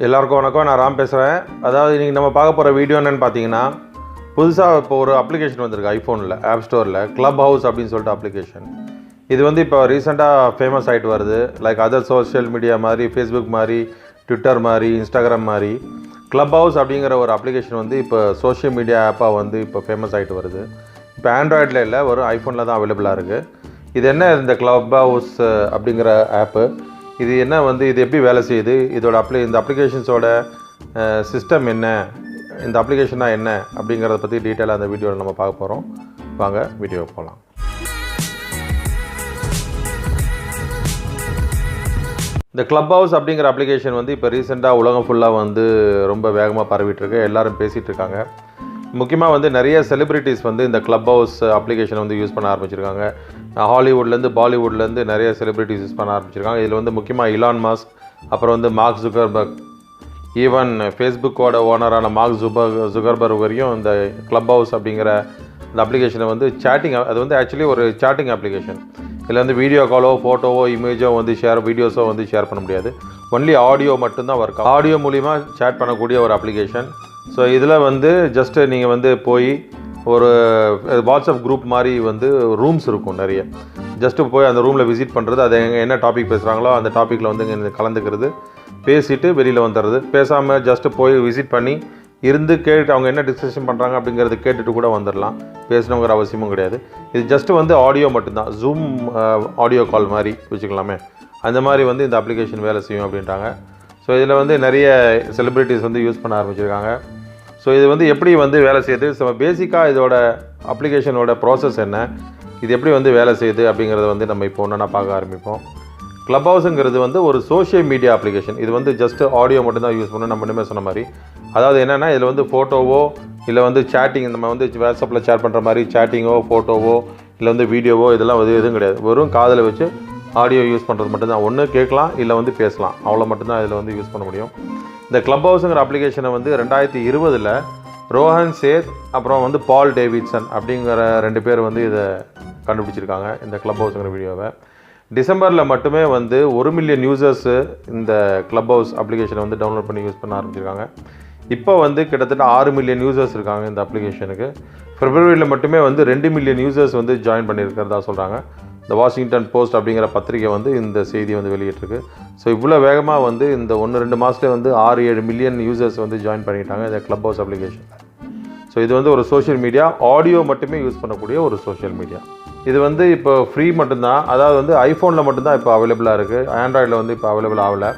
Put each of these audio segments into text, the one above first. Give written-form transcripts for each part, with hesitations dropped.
எல்லாருக்கும் வணக்கம். நான் ராம் பேசுகிறேன். அதாவது இன்றைக்கி நம்ம பார்க்க போகிற வீடியோ என்னென்னு பார்த்தீங்கன்னா, புதுசாக இப்போ ஒரு அப்ளிகேஷன் வந்திருக்கு ஐஃபோனில், ஆப் ஸ்டோரில் கிளப் ஹவுஸ் அப்படின்னு சொல்லிட்டு அப்ளிகேஷன். இது வந்து இப்போ ரீசெண்டாக ஃபேமஸ் ஆகிட்டு வருது. லைக் அதர் சோஷியல் மீடியா மாதிரி, ஃபேஸ்புக் மாதிரி, ட்விட்டர் மாதிரி, இன்ஸ்டாகிராம் மாதிரி கிளப் ஹவுஸ் அப்படிங்கிற ஒரு அப்ளிகேஷன் வந்து இப்போ சோஷியல் மீடியா ஆப்பாக வந்து இப்போ ஃபேமஸ் ஆகிட்டு வருது. இப்போ ஆண்ட்ராய்டில் இல்லை, ஒரு ஐஃபோனில் தான் அவைலபிளாக இருக்குது. இது என்ன இந்த கிளப் ஹவுஸ் அப்படிங்கிற ஆப்பு, இது என்ன வந்து இது எப்படி வேலை செய்யுது, இதோட இந்த அப்ளிகேஷன்ஸோட சிஸ்டம் என்ன, இந்த அப்ளிகேஷனா என்ன அப்படிங்கிறத பற்றி டீட்டெயிலாக அந்த வீடியோவில் நம்ம பார்க்க போகிறோம். வாங்க வீடியோ போகலாம். இந்த கிளப் ஹவுஸ் அப்படிங்கிற அப்ளிகேஷன் வந்து இப்போ ரீசெண்டாக உலகம் ஃபுல்லாக வந்து ரொம்ப வேகமாக பரவிட்டுருக்கு. எல்லோரும் பேசிகிட்டு இருக்காங்க. முக்கியமாக வந்து நிறைய செலிப்ரிட்டிஸ் வந்து இந்த கிளப் ஹவுஸ் அப்ளிகேஷனை வந்து யூஸ் பண்ண ஆரம்பிச்சிருக்காங்க. ஹாலிவுட்லேருந்து பாலிவுட்லேருந்து நிறைய செலிப்ரிட்டிஸ் யூஸ் பண்ண ஆரம்பிச்சிருக்காங்க. இதில் வந்து முக்கியமாக இலான் மாஸ்க், அப்புறம் வந்து மார்க் ஜுகர்பர்க், ஈவன் ஃபேஸ்புக்கோட ஓனரான மார்க் ஜுகர்பர்க் வரையும் இந்த கிளப் ஹவுஸ் அப்படிங்கிற இந்த அப்ளிகேஷனை வந்து சேட்டிங், அது வந்து ஆக்சுவலி ஒரு சேட்டிங் அப்ளிகேஷன். இதில் வந்து வீடியோ காலோ, ஃபோட்டோவோ, இமேஜோ வந்து வீடியோஸோ வந்து ஷேர் பண்ண முடியாது. ஒன்லி ஆடியோ மட்டும்தான் ஒர்க். ஆடியோ மூலிமா சேட் பண்ணக்கூடிய ஒரு அப்ளிகேஷன். ஸோ இதில் வந்து ஜஸ்ட்டு நீங்கள் வந்து போய் ஒரு வாட்ஸ்அப் குரூப் மாதிரி வந்து ரூம்ஸ் இருக்கும் நிறைய. ஜஸ்ட்டு போய் அந்த ரூமில் விசிட் பண்ணுறது, அதை என்ன டாபிக் பேசுகிறாங்களோ அந்த டாப்பிக்கில் வந்து இங்கே கலந்துக்கிறது, பேசிவிட்டு வெளியில் வந்துடுறது. பேசாமல் ஜஸ்ட்டு போய் விசிட் பண்ணி இருந்து கேட்டு அவங்க என்ன டிஸ்கஷன் பண்ணுறாங்க அப்படிங்கிறது கேட்டுட்டு கூட வந்துடலாம். பேசணுங்கிற அவசியமும் கிடையாது. இது ஜஸ்ட்டு வந்து ஆடியோ மட்டும்தான், ஜூம் ஆடியோ கால் மாதிரி வச்சுக்கலாமே, அந்த மாதிரி வந்து இந்த அப்ளிகேஷன் வேலை செய்யும் அப்படின்ட்டாங்க. ஸோ இதில் வந்து நிறைய செலிப்ரிட்டிஸ் வந்து யூஸ் பண்ண ஆரம்பிச்சிருக்காங்க. ஸோ இது வந்து எப்படி வந்து வேலை செய்யுது, ஸோ பேசிக்காக இதோட அப்ளிகேஷனோட ப்ராசஸ் என்ன, இது எப்படி வந்து வேலை செய்யுது அப்படிங்கிறத வந்து நம்ம இப்போ ஒன்றா பார்க்க ஆரம்பிப்போம். கிளப் ஹவுஸுங்கிறது வந்து ஒரு சோஷியல் மீடியா அப்ளிகேஷன். இது வந்து ஜஸ்ட்டு ஆடியோ மட்டும்தான் யூஸ் பண்ணணும், நம்ம இனிமேல் சொன்ன மாதிரி. அதாவது என்னென்னா, இதில் வந்து ஃபோட்டோவோ இல்லை வந்து சேட்டிங், நம்ம வந்து வாட்ஸ்அப்பில் ஷேர் பண்ணுற மாதிரி சேட்டிங்கோ, ஃபோட்டோவோ இல்லை வந்து வீடியோவோ இதெல்லாம் வந்து எதுவும் கிடையாது. வெறும் காதில் வச்சு ஆடியோ யூஸ் பண்ணுறது மட்டும்தான். ஒன்று கேட்கலாம் இல்லை வந்து பேசலாம், அவ்வளோ மட்டும்தான் இதில் வந்து யூஸ் பண்ண முடியும். இந்த கிளப் ஹவுஸுங்கிற அப்ளிகேஷனை வந்து 2020 ரோஹன் சேத் அப்புறம் வந்து பால் டேவிட்சன் அப்படிங்கிற 2 பேர் வந்து இதை கண்டுபிடிச்சிருக்காங்க, இந்த கிளப் ஹவுஸுங்கிற வீடியோவை. டிசம்பரில் மட்டுமே வந்து 1 மில்லியன் யூசர்ஸு இந்த கிளப் ஹவுஸ் அப்ளிகேஷனை வந்து டவுன்லோட் பண்ணி யூஸ் பண்ண ஆரம்பிச்சிருக்காங்க. இப்போ வந்து கிட்டத்தட்ட 6 மில்லியன் யூசர்ஸ் இருக்காங்க இந்த அப்ளிகேஷனுக்கு. பிப்ரவரியில் மட்டுமே வந்து 2 மில்லியன் யூசர்ஸ் வந்து ஜாயின் பண்ணியிருக்கிறதா சொல்கிறாங்க. இந்த வாஷிங்டன் போஸ்ட் அப்படிங்கிற பத்திரிகை வந்து இந்த செய்தியை வந்து வெளியிட்டிருக்கு. ஸோ இவ்வளோ வேகமாக வந்து இந்த 1-2 மாதத்துலேயே வந்து 6-7 மில்லியன் யூசர்ஸ் வந்து ஜாயின் பண்ணிட்டாங்க இந்த கிளப் ஹவுஸ் அப்ளிகேஷன். ஸோ இது வந்து ஒரு சோஷியல் மீடியா, ஆடியோ மட்டுமே யூஸ் பண்ணக்கூடிய ஒரு சோஷியல் மீடியா. இது வந்து இப்போ ஃப்ரீ மட்டும்தான், அதாவது வந்து ஐஃபோனில் மட்டும்தான் இப்போ அவைலபிளாக இருக்குது. ஆண்ட்ராய்டில் வந்து இப்போ அவைலபிள் ஆகலை.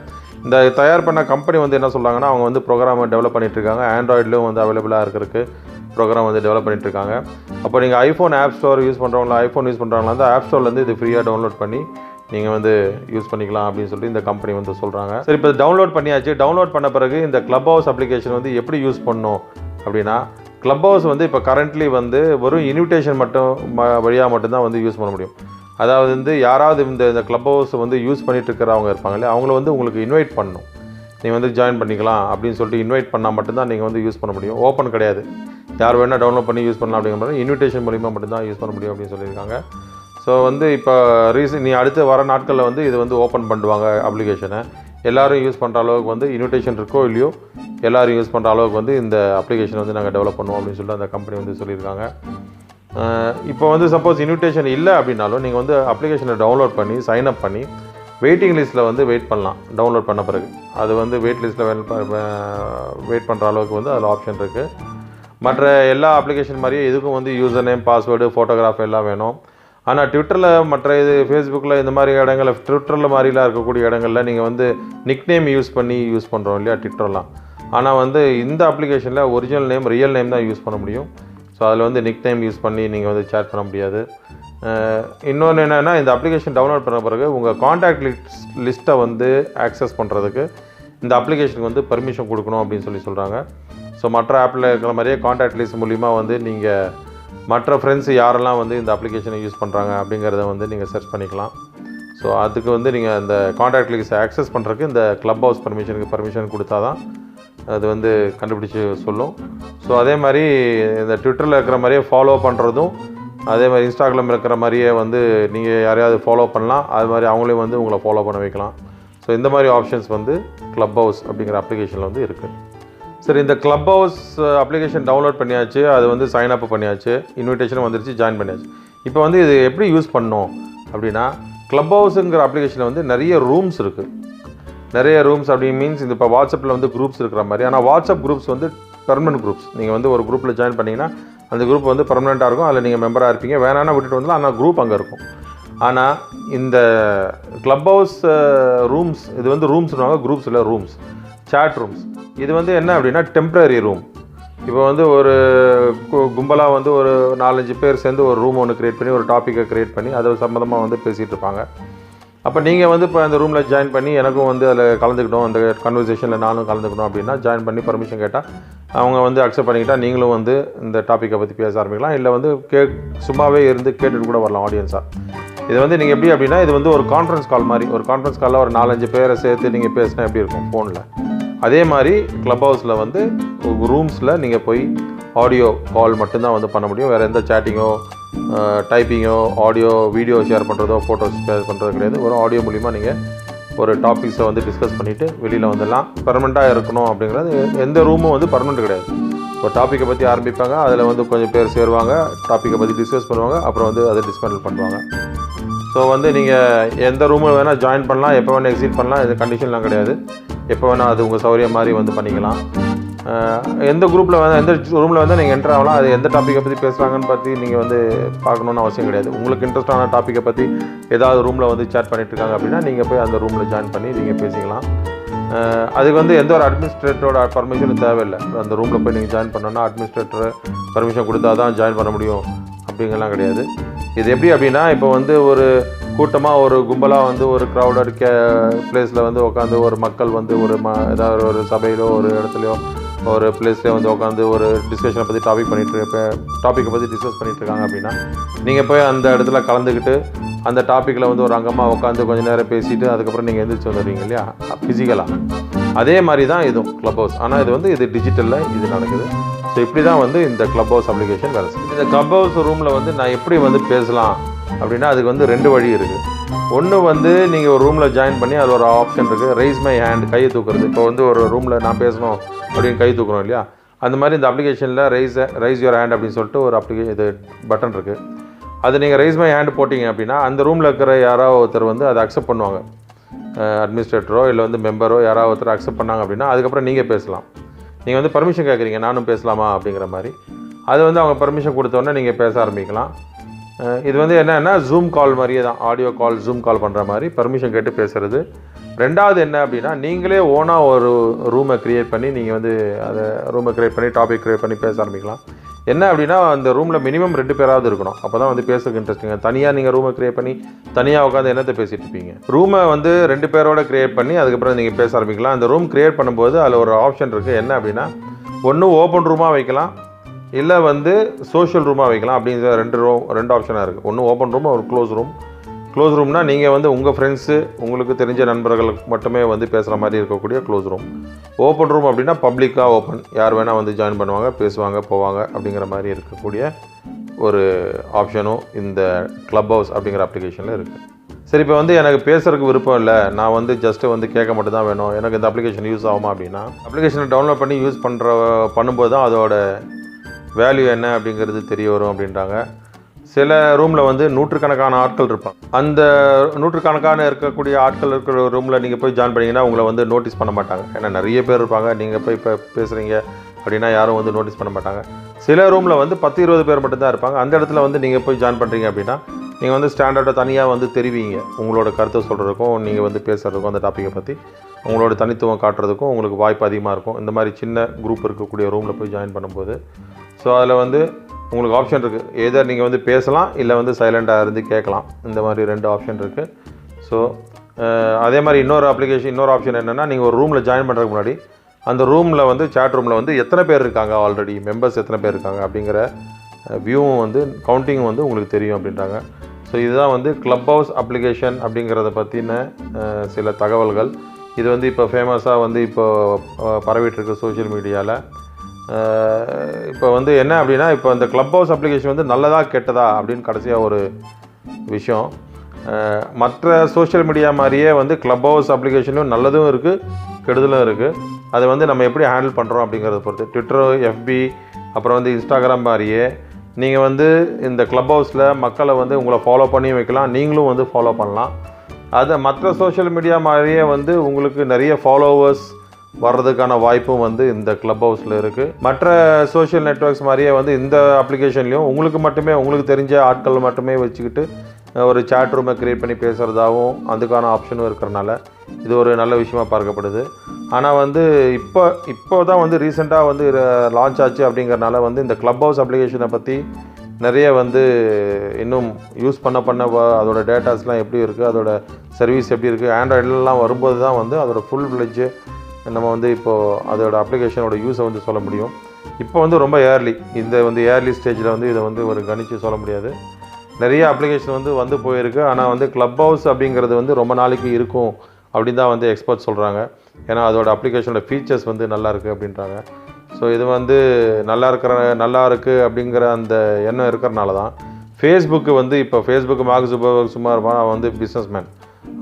இந்த தயார் பண்ண கம்பெனி வந்து என்ன சொல்கிறாங்கன்னா, அவங்க வந்து ப்ரோக்ராமை டெவலப் பண்ணிகிட்ருக்காங்க. ஆண்ட்ராய்ட்லேயும் வந்து அவைலபிளாக இருக்கிறதுக்கு ப்ரோக்ராம் வந்து டெவலப் பண்ணிட்டுருக்காங்க. அப்போ நீங்கள் ஐஃபோன் ஆப் ஸ்டோர் யூஸ் பண்ணுறவங்களா, ஐஃபோன் யூஸ் பண்ணுறவங்களா வந்து ஆப் ஸ்டோர்லேருந்து இது ஃப்ரீயாக டவுன்லோட் பண்ணி நீங்கள் வந்து யூஸ் பண்ணிக்கலாம் அப்படின்னு சொல்லிட்டு இந்த கம்பெனி வந்து சொல்கிறாங்க. சரி, இப்போ டவுன்லோட் பண்ணியாச்சு. டவுன்லோட் பண்ண பிறகு இந்த கிளப் ஹவுஸ் அப்ளிகேஷன் வந்து எப்படி யூஸ் பண்ணணும் அப்படின்னா, கிளப் ஹவுஸ் வந்து இப்போ கரண்ட்லி வந்து வெறும் இன்விடேஷன் வழியாக மட்டும்தான் வந்து யூஸ் பண்ண முடியும். அதாவது வந்து யாராவது இந்த கிளப் ஹவுஸ் வந்து யூஸ் பண்ணிட்டு இருக்கிறவங்க இருப்பாங்களே, அவங்கள வந்து உங்களுக்கு இன்வைட் பண்ணணும். நீங்கள் வந்து ஜாயின் பண்ணிக்கலாம் அப்படின்னு சொல்லிட்டு இன்வைட் பண்ணால் மட்டும்தான் நீங்கள் வந்து யூஸ் பண்ண முடியும். ஓப்பன் கிடையாது, யார் வேணால் டவுன்லோட் பண்ணி யூஸ் பண்ணலாம். அப்படிங்கிற இன்விடேஷன் மூலிமா மட்டும்தான் யூஸ் பண்ண முடியும் அப்படின்னு சொல்லியிருக்காங்க. ஸோ வந்து இப்போ நீ அடுத்து வர நாட்களில் வந்து இது வந்து ஓப்பன் பண்ணுவாங்க அப்ளிகேஷனை. எல்லோரும் யூஸ் பண்ணுற அளவுக்கு வந்து இன்விடேஷன் இருக்கோ இல்லையோ எல்லோரும் யூஸ் பண்ணுற அளவுக்கு வந்து இந்த அப்ளிகேஷன் வந்து நாங்கள் டெவலப் பண்ணுவோம் அப்படின்னு சொல்லிட்டு அந்த கம்பெனி வந்து சொல்லியிருக்காங்க. இப்போ வந்து சப்போஸ் இன்விடேஷன் இல்லை அப்படின்னாலும் நீங்கள் வந்து அப்ளிகேஷனை டவுன்லோட் பண்ணி சைன்அப் பண்ணி வெயிட்டிங் லிஸ்ட்டில் வந்து வெயிட் பண்ணலாம். டவுன்லோட் பண்ண பிறகு அது வந்து வெயிட் லிஸ்ட்டில் வெயிட் பண்ணுற அளவுக்கு வந்து அதில் ஆப்ஷன் இருக்குது. மற்ற எல்லா அப்ளிகேஷன் மாதிரியே இதுக்கும் வந்து யூசர் நேம், பாஸ்வேர்டு, ஃபோட்டோகிராஃப் எல்லாம் வேணும். ஆனால் ட்விட்டரில், மற்ற இது ஃபேஸ்புக்கில் இந்த மாதிரி இடங்களில், ட்விட்டரில் மாதிரிலாம் இருக்கக்கூடிய இடங்களில் நீங்கள் வந்து நிக் நேம் யூஸ் பண்ணி யூஸ் பண்ணுறோம் இல்லையா ட்விட்டர்லாம். ஆனால் வந்து இந்த அப்ளிகேஷனில் ஒரிஜினல் நேம், ரியல் நேம் தான் யூஸ் பண்ண முடியும். ஸோ அதில் வந்து நிக் நேம் யூஸ் பண்ணி நீங்கள் வந்து சேட் பண்ண முடியாது. இன்னொன்று என்னென்னா, இந்த அப்ளிகேஷன் டவுன்லோட் பண்ண பிறகு உங்கள் காண்டாக்ட் லிஸ்ட்டை வந்து ஆக்சஸ் பண்ணுறதுக்கு இந்த அப்ளிகேஷனுக்கு வந்து பர்மிஷன் கொடுக்கணும் அப்படின்னு சொல்கிறாங்க. ஸோ மற்ற ஆப்பில் இருக்கிற மாதிரியே காண்டாக்ட் லிஸ்ட் மூலிமா வந்து நீங்கள் மற்ற ஃப்ரெண்ட்ஸ் யாரெல்லாம் வந்து இந்த அப்ளிகேஷனை யூஸ் பண்ணுறாங்க அப்படிங்கிறத வந்து நீங்கள் சர்ச் பண்ணிக்கலாம். ஸோ அதுக்கு வந்து நீங்கள் அந்த காண்டாக்ட் லிஸ்ட்டை ஆக்சஸ் பண்ணுறதுக்கு இந்த கிளப் ஹவுஸ் பர்மிஷன் கொடுத்தா தான் அது வந்து கண்டுபிடிச்சி சொல்லும். ஸோ அதே மாதிரி இந்த ட்விட்டரில் இருக்கிற மாதிரியே ஃபாலோ பண்ணுறதும், அதே மாதிரி இன்ஸ்டாகிராம் இருக்கிற மாதிரியே வந்து நீங்கள் யாரையாவது ஃபாலோ பண்ணலாம். அது மாதிரி அவங்களையும் வந்து உங்களை ஃபாலோ பண்ண வைக்கலாம். ஸோ இந்த மாதிரி ஆப்ஷன்ஸ் வந்து கிளப் ஹவுஸ் அப்படிங்கிற அப்ளிகேஷனில் வந்து இருக்குது. சரி, இந்த கிளப் ஹவுஸ் அப்ளிகேஷன் டவுன்லோட் பண்ணியாச்சு, அது வந்து சைன் அப் பண்ணியாச்சு, இன்விடேஷனும் வந்துருச்சு, ஜாயின் பண்ணியாச்சு. இப்போ வந்து இது எப்படி யூஸ் பண்ணோம் அப்படின்னா, கிளப் ஹவுஸுங்கிற அப்ளிகேஷனில் வந்து நிறைய ரூம்ஸ் இருக்குது. நிறைய ரூம்ஸ் அப்படி மீன்ஸ் இந்த இப்போ வாட்ஸ்அப்பில் வந்து குரூப்ஸ் இருக்கிற மாதிரி. ஆனால் வாட்ஸ்அப் குரூப்ஸ் வந்து பெர்மனன்ட் குரூப்ஸ். நீங்கள் வந்து ஒரு குரூப்பில் ஜாயின் பண்ணிங்கன்னா அந்த குரூப் வந்து பெர்மனெண்ட்டாக இருக்கும், அதில் நீங்கள் மெம்பராக இருப்பீங்க. வேணான்னா விட்டுட்டு வந்துடலாம், ஆனால் குரூப் அங்கே இருக்கும். ஆனால் இந்த கிளப் ஹவுஸ் ரூம்ஸ், இது வந்து ரூம்ஸ்னுவாங்க, குரூப்ஸ் இல்லை, ரூம்ஸ், சாட் ரூம்ஸ். இது வந்து என்ன அப்படின்னா டெம்ப்ரரி ரூம். இப்போ வந்து ஒரு கும்பலாக வந்து ஒரு 4-5 பேர் சேர்ந்து ஒரு ரூம் ஒன்று க்ரியேட் பண்ணி ஒரு டாப்பிக்கை க்ரியேட் பண்ணி அது சம்மந்தமாக வந்து பேசிகிட்டு இருப்பாங்க. அப்போ நீங்கள் வந்து இப்போ அந்த ரூமில் ஜாயின் பண்ணி எனக்கும் வந்து அதில் கலந்துக்கிட்டோம், அந்த கன்வர்சேஷனில் நானும் கலந்துக்கணும் அப்படின்னா ஜாயின் பண்ணி பர்மிஷன் கேட்டால் அவங்க வந்து அக்செப்ட் பண்ணிக்கிட்டால் நீங்களும் வந்து இந்த டாப்பிக்கை பற்றி பேச ஆரம்பிக்கலாம். இல்லை வந்து சும்மாவே இருந்து கேட்டுட்டு கூட வரலாம் ஆடியன்ஸாக. இது வந்து நீங்கள் எப்படி அப்படின்னா, இது வந்து ஒரு கான்ஃபரன்ஸ் கால் மாதிரி. ஒரு கான்ஃபரன்ஸ் காலில் ஒரு 4-5 பேரை சேர்த்து நீங்கள் பேசினா எப்படி இருக்கும் ஃபோனில், அதே மாதிரி கிளப் ஹவுஸில் வந்து ரூம்ஸில் நீங்கள் போய் ஆடியோ கால் மட்டும்தான் வந்து பண்ண முடியும். வேறு எந்த சேட்டிங்கோ டைப்பிங்கோ ஆடியோ வீடியோ ஷேர் பண்ணுறதோ ஃபோட்டோஸ் ஷேர் பண்ணுறது கிடையாது. ஒரு ஆடியோ மூலிமா நீங்கள் ஒரு டாபிக்ஸை வந்து டிஸ்கஸ் பண்ணிவிட்டு வெளியில் வந்துடலாம். பர்மனெண்ட்டாக இருக்கணும் அப்படிங்கிறது எந்த ரூமும் வந்து பர்மனெண்ட் கிடையாது. ஒரு டாப்பிக்கை பற்றி ஆரம்பிப்பாங்க, அதில் வந்து கொஞ்சம் பேர் சேருவாங்க, டாப்பிக்கை பற்றி டிஸ்கஸ் பண்ணுவாங்க, அப்புறம் வந்து அதை டிஸ்மேண்டில் பண்ணுவாங்க. ஸோ வந்து நீங்கள் எந்த ரூமில் வேணால் ஜாயின் பண்ணலாம், எப்போ வேணால் எக்ஸிட் பண்ணலாம், இது கண்டிஷன்லாம் கிடையாது. எப்போ வேணால் அது உங்கள் சௌகரியம் மாதிரி வந்து பண்ணிக்கலாம். எந்த குரூப்பில் வேணால் எந்த ரூமில் வந்து நீங்கள் என்ட்ரு ஆகலாம். அது எந்த டாப்பிக்கை பற்றி பேசுகிறாங்கன்னு பற்றி நீங்கள் வந்து பார்க்கணுன்னு அவசியம் கிடையாது. உங்களுக்கு இன்ட்ரெஸ்டான டாப்பிக்கை பற்றி ஏதாவது ரூமில் வந்து சேட் பண்ணிட்டுருக்காங்க அப்படின்னா நீங்கள் போய் அந்த ரூமில் ஜாயின் பண்ணி நீங்கள் பேசிக்கலாம். அதுக்கு வந்து எந்த ஒரு அட்மினிஸ்ட்ரேட்டரோட பர்மிஷனும் தேவையில்லை. அந்த ரூமில் போய் நீங்கள் ஜாயின் பண்ணோன்னா அட்மினிஸ்ட்ரேட்டர் பர்மிஷன் கொடுத்தா தான் ஜாயின் பண்ண முடியும் அப்படிங்கலாம் கிடையாது. இது எப்படி அப்படின்னா, இப்போ வந்து ஒரு கூட்டமாக ஒரு கும்பலாக வந்து ஒரு க்ரௌடட் பிளேஸில் வந்து உட்காந்து ஒரு மக்கள் வந்து ஒரு ஏதாவது ஒரு சபையிலோ ஒரு இடத்துலையோ ஒரு பிளேஸ்லேயே வந்து உட்காந்து ஒரு டிஸ்கஷனை பற்றி டாப்பிக்கை பற்றி டிஸ்கஸ் பண்ணிகிட்ருக்காங்க அப்படின்னா நீங்கள் போய் அந்த இடத்துல கலந்துக்கிட்டு அந்த டாப்பிக்கில் வந்து ஒரு அங்கமாக உட்காந்து கொஞ்சம் நேரம் பேசிவிட்டு அதுக்கப்புறம் நீங்கள் எந்திரிச்சு வந்துடுவீங்க இல்லையா ஃபிசிக்கலாக. அதே மாதிரி தான் இதுவும் கிளப் ஹவுஸ். ஆனால் இது வந்து இது டிஜிட்டலில் இது நடக்குது. ஸோ இப்படி தான் வந்து இந்த கிளப் ஹவுஸ் அப்ளிகேஷன் வேலை செய்யுது. இந்த கிளப் ஹவுஸ் ரூமில் வந்து நான் எப்படி வந்து பேசலாம் அப்படின்னா அதுக்கு வந்து 2 வழி இருக்குது. ஒன்று வந்து நீங்கள் ஒரு ரூமில் ஜாயின் பண்ணி அதில் ஒரு ஆப்ஷன் இருக்குது, ரைஸ் மை ஹேண்ட், கையை தூக்குறது. இப்போ வந்து ஒரு ரூமில் நான் பேசணும் அப்படின்னு கை தூக்குறோம் இல்லையா, அந்த மாதிரி இந்த அப்ளிகேஷனில் ரைஸ் யுவர் ஹேண்ட் அப்படின்னு சொல்லிட்டு ஒரு இது பட்டன் இருக்குது. அது நீங்கள் ரைஸ் மை ஹேண்ட் போட்டிங்க அப்படின்னா அந்த ரூமில் இருக்கிற யாராவது ஒருத்தர் வந்து அதை அக்செப்ட் பண்ணுவாங்க. அட்மினிஸ்ட்ரேட்டரோ இல்லை வந்து மெம்பரோ யாராவது ஒருத்தர் அக்செப்ட் பண்ணாங்க அப்படின்னா அதுக்கப்புறம் நீங்கள் பேசலாம். நீங்கள் வந்து பர்மிஷன் கேட்குறீங்க, நானும் பேசலாமா அப்படிங்கிற மாதிரி. அது வந்து அவங்க பர்மிஷன் கொடுத்தோன்னே நீங்கள் பேச ஆரம்பிக்கலாம். இது வந்து என்னென்னா ஜூம் கால் மாதிரியே தான், ஆடியோ கால் ஜூம் கால் பண்ணுற மாதிரி பர்மிஷன் கேட்டு பேசுகிறது. ரெண்டாவது என்ன அப்படின்னா, நீங்களே ஓனாக ஒரு ரூமை க்ரியேட் பண்ணி நீங்கள் வந்து அதை ரூமை க்ரியேட் பண்ணி டாபிக் க்ரியேட் பண்ணி பேச ஆரம்பிக்கலாம். என்ன அப்படின்னா, அந்த ரூமில் மினிமம் 2 பேராவது இருக்கணும். அப்போ தான் வந்து பேசுறதுக்கு இன்ட்ரெஸ்டிங்காக. தனியாக நீங்கள் ரூமை க்ரியேட் பண்ணி தனியாக உட்காந்து என்னத்தை பேசிகிட்டு இருப்பீங்க. ரூமை வந்து 2 பேரோட க்ரியேட் பண்ணி அதுக்கப்புறம் நீங்கள் பேச ஆரம்பிக்கலாம். அந்த ரூம் க்ரியேட் பண்ணும்போது அதில் ஒரு ஆப்ஷன் இருக்குது. என்ன அப்படின்னா, ஒன்று ஓப்பன் ரூமாக வைக்கலாம், இல்லை வந்து சோஷியல் ரூமாக வைக்கலாம். அப்படிங்கிற 2 ஆப்ஷனாக இருக்குது. ஒன்று ஓப்பன் ரூம், ஒரு க்ளோஸ் ரூம். க்ளோஸ் ரூம்னா நீங்கள் வந்து உங்கள் ஃப்ரெண்ட்ஸு உங்களுக்கு தெரிஞ்ச நண்பர்களுக்கு மட்டுமே வந்து பேசுகிற மாதிரி இருக்கக்கூடிய க்ளோஸ் ரூம். ஓப்பன் ரூம் அப்படின்னா பப்ளிக்காக ஓப்பன், யார் வேணால் வந்து ஜாயின் பண்ணுவாங்க, பேசுவாங்க, போவாங்க அப்படிங்கிற மாதிரி இருக்கக்கூடிய ஒரு ஆப்ஷனும் இந்த கிளப் ஹவுஸ் அப்படிங்கிற அப்ளிகேஷனில் இருக்குது. சரி, இப்போ வந்து எனக்கு பேசுகிறதுக்கு விருப்பம் இல்லை, நான் வந்து ஜஸ்ட்டு வந்து கேட்க மட்டும் தான் வேணும், எனக்கு இந்த அப்ளிகேஷன் யூஸ் ஆகுமா அப்படின்னா, அப்ளிகேஷனை டவுன்லோட் பண்ணி யூஸ் பண்ணும்போது தான் அதோட வேல்யூ என்ன அப்படிங்கிறது தெரிய வரும் அப்படின்றாங்க. சில ரூமில் வந்து 100கணக்கான ஆட்கள் இருப்பாங்க. அந்த 100கணக்கான இருக்கக்கூடிய ஆட்கள் இருக்கிற ரூமில் நீங்கள் போய் ஜாயின் பண்ணிங்கன்னா உங்களை வந்து நோட்டீஸ் பண்ண மாட்டாங்க. ஏன்னா நிறைய பேர் இருப்பாங்க, நீங்கள் போய் இப்போ பேசுகிறீங்க அப்படின்னா யாரும் வந்து நோட்டீஸ் பண்ண மாட்டாங்க. சில ரூமில் வந்து 10-20 பேர் மட்டும்தான் இருப்பாங்க. அந்த இடத்துல வந்து நீங்கள் போய் ஜாயின் பண்ணுறீங்க அப்படின்னா நீங்கள் வந்து ஸ்டாண்டர்டாக தனியாக வந்து தெரிவிங்க. உங்களோட கருத்தை சொல்கிறதுக்கும் நீங்கள் வந்து பேசுகிறதுக்கும் அந்த டாப்பிக்கை பற்றி உங்களோட தனித்துவம் காட்டுறதுக்கும் உங்களுக்கு வாய்ப்பு அதிகமாக இருக்கும் இந்த மாதிரி சின்ன குரூப் இருக்கக்கூடிய ரூமில் போய் ஜாயின் பண்ணும்போது. ஸோ அதில் வந்து உங்களுக்கு ஆப்ஷன் இருக்குது. ஏதர் நீங்கள் வந்து பேசலாம், இல்லை வந்து சைலண்டாக இருந்து கேட்கலாம். இந்த மாதிரி 2 ஆப்ஷன் இருக்குது. ஸோ அதே மாதிரி இன்னொரு ஆப்ஷன் என்னென்னா, நீங்கள் ஒரு ரூமில் ஜாயின் பண்ணுறதுக்கு முன்னாடி அந்த ரூமில் வந்து சேட் ரூமில் வந்து எத்தனை பேர் இருக்காங்க, ஆல்ரெடி மெம்பர்ஸ் எத்தனை பேர் இருக்காங்க அப்படிங்கிற வியூவும் வந்து கவுண்டிங்கும் வந்து உங்களுக்கு தெரியும் அப்படின்றாங்க. ஸோ இதுதான் வந்து கிளப் ஹவுஸ் அப்ளிகேஷன் அப்படிங்கிறத பற்றின சில தகவல்கள். இது வந்து இப்போ ஃபேமஸாக வந்து இப்போ பரவிட்டுருக்கு சோஷியல் மீடியாவில். இப்போ வந்து என்ன அப்படின்னா, இப்போ இந்த கிளப் ஹவுஸ் அப்ளிகேஷன் வந்து நல்லதா கெட்டதா அப்படின்னு கடைசியாக ஒரு விஷயம். மற்ற சோஷியல் மீடியா மாதிரியே வந்து க்ளப் ஹவுஸ் அப்ளிகேஷனும் நல்லதும் இருக்குது, கெடுதலும் இருக்குது. அதை வந்து நம்ம எப்படி ஹேண்டில் பண்ணுறோம் அப்படிங்கிறத பொறுத்து. ட்விட்டர், எஃபி, அப்புறம் வந்து இன்ஸ்டாகிராம் மாதிரியே நீங்கள் வந்து இந்த க்ளப் ஹவுஸில் மக்களை வந்து உங்களை ஃபாலோ பண்ணி வைக்கலாம், நீங்களும் வந்து ஃபாலோ பண்ணலாம். அதை மற்ற சோஷியல் மீடியா மாதிரியே வந்து உங்களுக்கு நிறைய ஃபாலோவர்ஸ் வர்றதுக்கான வாய்ப்பும் வந்து இந்த க்ளப் ஹவுஸில் இருக்குது. மற்ற சோஷியல் நெட்வொர்க்ஸ் மாதிரியே வந்து இந்த அப்ளிகேஷன்லேயும் உங்களுக்கு தெரிஞ்ச ஆட்கள் மட்டுமே வச்சுக்கிட்டு ஒரு சாட் ரூமை க்ரியேட் பண்ணி பேசுகிறதாகவும் அதுக்கான ஆப்ஷனும் இருக்கிறனால இது ஒரு நல்ல விஷயமாக பார்க்கப்படுது. ஆனால் வந்து இப்போ தான் வந்து ரீசெண்டாக வந்து லான்ச் ஆச்சு அப்படிங்கிறனால வந்து இந்த க்ளப் ஹவுஸ் அப்ளிகேஷனை பற்றி நிறைய வந்து இன்னும் யூஸ் பண்ண அதோட டேட்டாஸ்லாம் எப்படி இருக்குது, அதோட சர்வீஸ் எப்படி இருக்குது, ஆண்ட்ராய்ட்லாம் வரும்போது தான் வந்து அதோட ஃபுல் ஃப்ளெட்ஜு நம்ம வந்து இப்போது அதோட அப்ளிகேஷனோட யூஸை வந்து சொல்ல முடியும். இப்போ வந்து ரொம்ப ஏர்லி ஸ்டேஜில் வந்து இதை வந்து ஒரு கணிச்சு சொல்ல முடியாது. நிறைய அப்ளிகேஷன் வந்து போயிருக்கு. ஆனால் வந்து க்ளப் ஹவுஸ் அப்படிங்கிறது வந்து ரொம்ப நாளைக்கு இருக்கும் அப்படின்னு தான் வந்து எக்ஸ்பர்ட் சொல்கிறாங்க. ஏன்னா அதோட அப்ளிகேஷனோட ஃபீச்சர்ஸ் வந்து நல்லா இருக்குது அப்படின்றாங்க. ஸோ இது வந்து நல்லா இருக்குது அப்படிங்கிற அந்த எண்ணம் இருக்கிறனால தான் ஃபேஸ்புக்கு வந்து இப்போ மார்க் சுகுமார் அவன் வந்து பிஸ்னஸ்மேன்.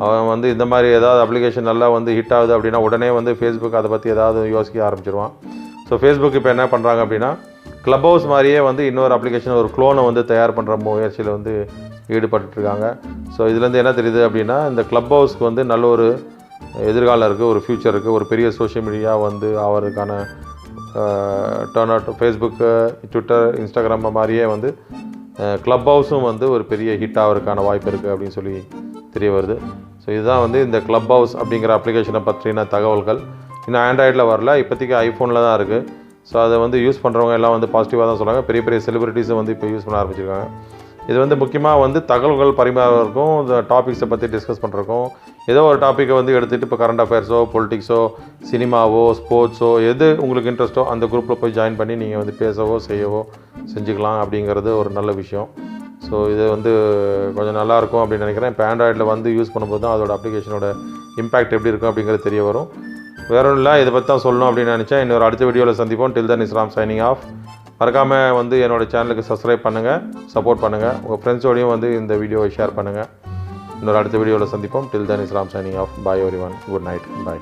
அவன் வந்து இந்த மாதிரி ஏதாவது அப்ளிகேஷன் நல்லா வந்து ஹிட் ஆகுது அப்படின்னா உடனே வந்து ஃபேஸ்புக் அதை பற்றி ஏதாவது யோசிக்க ஆரம்பிச்சிருவான். ஸோ ஃபேஸ்புக் இப்போ என்ன பண்ணுறாங்க அப்படின்னா க்ளப் ஹவுஸ் மாதிரியே வந்து இன்னொரு அப்ளிகேஷன் ஒரு க்ளோனை வந்து தயார் பண்ணுற முயற்சியில் வந்து ஈடுபட்டுருக்காங்க. ஸோ இதுலேருந்து என்ன தெரியுது அப்படின்னா இந்த க்ளப் ஹவுஸ்க்கு வந்து நல்ல ஒரு எதிர்காலம் இருக்குது, ஒரு ஃப்யூச்சர் இருக்குது, ஒரு பெரிய சோஷியல் மீடியா வந்து ஆகிறதுக்கான turn out. Facebook, Twitter, Instagram மாதிரியே வந்து க்ளப் ஹவுஸும் வந்து ஒரு பெரிய ஹிட் ஆகிறதுக்கான வாய்ப்பு இருக்குது அப்படின்னு சொல்லி தெரிய வருது. ஸோ இதுதான் வந்து இந்த க்ளப் ஹவுஸ் அப்படிங்கிற அப்ளிகேஷனை பற்றின தகவல்கள். இன்னும் ஆண்ட்ராய்டில் வரல, இப்போதைக்கு ஐஃபோனில் தான் இருக்குது. ஸோ அதை வந்து யூஸ் பண்ணுறவங்க எல்லாம் வந்து பாசிட்டிவாக தான் சொல்கிறாங்க. பெரிய செலிபிரிட்டிஸும் வந்து இப்போ யூஸ் பண்ண ஆரம்பிச்சிருக்காங்க. இது வந்து முக்கியமாக வந்து தகவல்கள் பரிமாறுறதுக்கும் இந்த டாபிக்ஸை பற்றி டிஸ்கஸ் பண்ணுறதுக்கும், ஏதோ ஒரு டாப்பிக்கை வந்து எடுத்துகிட்டு இப்போ கரண்ட் அஃபேர்ஸோ, பொலிட்டிக்ஸோ, சினிமாவோ, ஸ்போர்ட்ஸோ எது உங்களுக்கு இன்ட்ரெஸ்ட்டோ அந்த குரூப்பில் போய் ஜாயின் பண்ணி நீங்கள் வந்து பேசவோ செய்யவோ செஞ்சுக்கலாம் அப்படிங்கிறது ஒரு நல்ல விஷயம். ஸோ இது வந்து கொஞ்சம் நல்லாயிருக்கும் அப்படின்னு நினைக்கிறேன். இப்போ ஆண்ட்ராய்டில் வந்து யூஸ் பண்ணும்போது தான் அதோட அப்ளிகேஷனோட இம்பாக்ட் எப்படி இருக்கும் அப்படிங்கிறது தெரிய வரும். வேற ஒன்றும் இல்லை, இதை பற்றி தான் சொல்லணும் அப்படின்னு நினச்சேன். இன்னொரு அடுத்த வீடியோவில் சந்திப்போம். Till then is Ram signing of. மறக்காமல் வந்து என்னோடய சேனலுக்கு சப்ஸ்கிரைப் பண்ணுங்கள், சப்போர்ட் பண்ணுங்கள். உங்கள் ஃப்ரெண்ட்ஸோடையும் வந்து இந்த வீடியோவை ஷேர் பண்ணுங்கள். இன்னொரு அடுத்த வீடியோவில் சந்திப்போம். Till then is Ram signing off. Bye everyone. Good night. Bye.